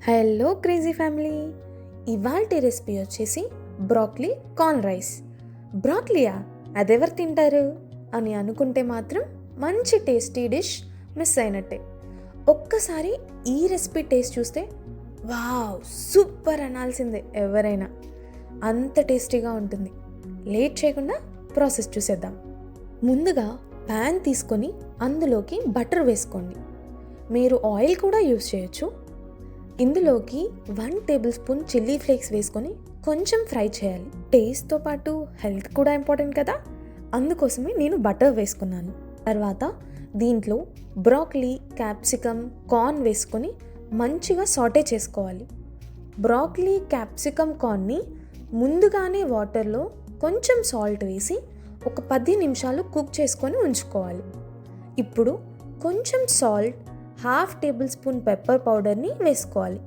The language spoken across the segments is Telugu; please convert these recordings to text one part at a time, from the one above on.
హలో క్రేజీ ఫ్యామిలీ, ఇవాల్టి రెసిపీ వచ్చేసి బ్రాక్లీ కార్న్ రైస్. బ్రాక్లీయా, అదెవరు తింటారు అని అనుకుంటే మాత్రం మంచి టేస్టీ డిష్ మిస్ అయినట్టే. ఒక్కసారి ఈ రెసిపీ టేస్ట్ చూస్తే వావ్ సూపర్ అనాల్సిందే ఎవరైనా, అంత టేస్టీగా ఉంటుంది. లేట్ చేయకుండా ప్రాసెస్ చూసేద్దాం. ముందుగా ప్యాన్ తీసుకొని అందులోకి బటర్ వేసుకోండి. మీరు ఆయిల్ కూడా యూస్ చేయొచ్చు. ఇందులోకి 1 టేబుల్ స్పూన్ చిల్లీ ఫ్లేక్స్ వేసుకొని కొంచెం ఫ్రై చేయాలి. టేస్ట్తో పాటు హెల్త్ కూడా ఇంపార్టెంట్ కదా, అందుకోసమే నేను బటర్ వేసుకున్నాను. తర్వాత దీంట్లో బ్రాక్లీ, క్యాప్సికమ్, కార్న్ వేసుకొని మంచిగా సాటే చేసుకోవాలి. బ్రాక్లీ, క్యాప్సికమ్, కార్న్ని ముందుగానే వాటర్లో కొంచెం సాల్ట్ వేసి ఒక 10 నిమిషాలు కుక్ చేసుకొని ఉంచుకోవాలి. ఇప్పుడు కొంచెం సాల్ట్, 1/2 టేబుల్ స్పూన్ పెప్పర్ పౌడర్ని వేసుకోవాలి.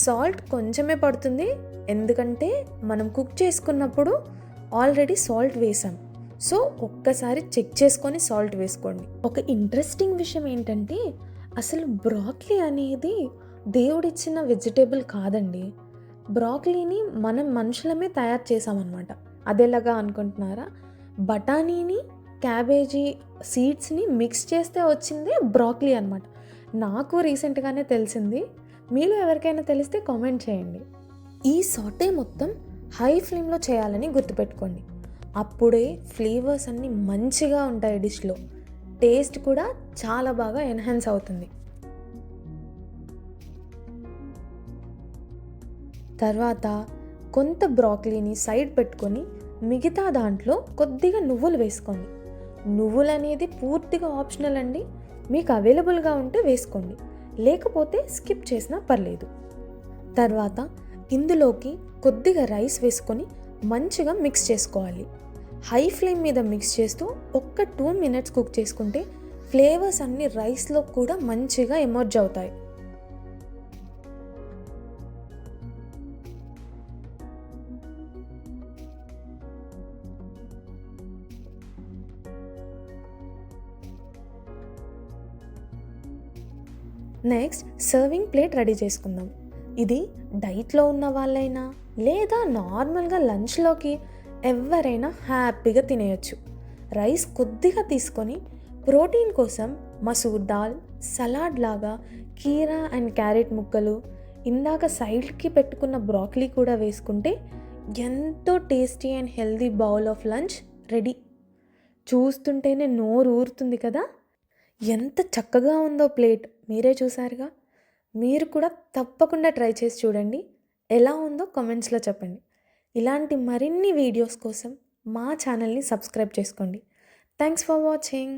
సాల్ట్ కొంచెమే పడుతుంది, ఎందుకంటే మనం కుక్ చేసుకున్నప్పుడు ఆల్రెడీ సాల్ట్ వేసాం. సో ఒక్కసారి చెక్ చేసుకొని సాల్ట్ వేసుకోండి. ఒక ఇంట్రెస్టింగ్ విషయం ఏంటంటే, అసలు బ్రాక్లీ అనేది దేవుడిచ్చిన వెజిటేబుల్ కాదండి. బ్రాక్లీని మనం మనుషులమే తయారు చేసామన్నమాట. అదేలాగా అనుకుంటున్నారా? బఠానీని, క్యాబేజీ సీడ్స్ని మిక్స్ చేస్తే వచ్చిందే బ్రాక్లీ అనమాట. నాకు రీసెంట్గానే తెలిసింది. మీలో ఎవరికైనా తెలిస్తే కామెంట్ చేయండి. ఈ సాటే మొత్తం హై ఫ్లేమ్లో చేయాలని గుర్తుపెట్టుకోండి. అప్పుడే ఫ్లేవర్స్ అన్నీ మంచిగా ఉంటాయి డిష్లో. టేస్ట్ కూడా చాలా బాగా ఎన్హాన్స్ అవుతుంది. తర్వాత కొంత బ్రాక్లీని సైడ్ పెట్టుకొని మిగతా దాంట్లో కొద్దిగా నువ్వులు వేసుకోండి. నువ్వులు అనేది పూర్తిగా ఆప్షనల్ అండి. మీకు అవైలబుల్గా ఉంటే వేసుకోండి, లేకపోతే స్కిప్ చేసినా పర్లేదు. తర్వాత ఇందులోకి కొద్దిగా రైస్ వేసుకొని మంచిగా మిక్స్ చేసుకోవాలి. హై ఫ్లేమ్ మీద మిక్స్ చేస్తూ ఒక్క 2 మినిట్స్ కుక్ చేసుకుంటే ఫ్లేవర్స్ అన్నీ రైస్లో కూడా మంచిగా ఎమర్జ్ అవుతాయి. నెక్స్ట్ సర్వింగ్ ప్లేట్ రెడీ చేసుకుందాం. ఇది డైట్లో ఉన్న వాళ్ళైనా లేదా నార్మల్గా లంచ్లోకి ఎవరైనా హ్యాపీగా తినేయచ్చు. రైస్ కొద్దిగా తీసుకొని ప్రోటీన్ కోసం మసూర్ దాల్, సలాడ్ లాగా కీరా అండ్ క్యారెట్ ముక్కలు, ఇందాక సైడ్కి పెట్టుకున్న బ్రాక్లీ కూడా వేసుకుంటే ఎంతో tasty and healthy bowl of lunch ready. చూస్తుంటేనే నోరు ఊరుతుంది కదా. ఎంత చక్కగా ఉందో ప్లేట్, మీరే చూసారుగా. మీరు కూడా తప్పకుండా ట్రై చేసి చూడండి. ఎలా ఉందో కామెంట్స్లో చెప్పండి. ఇలాంటి మరిన్ని వీడియోస్ కోసం మా ఛానల్ని సబ్స్క్రైబ్ చేసుకోండి. Thanks for watching.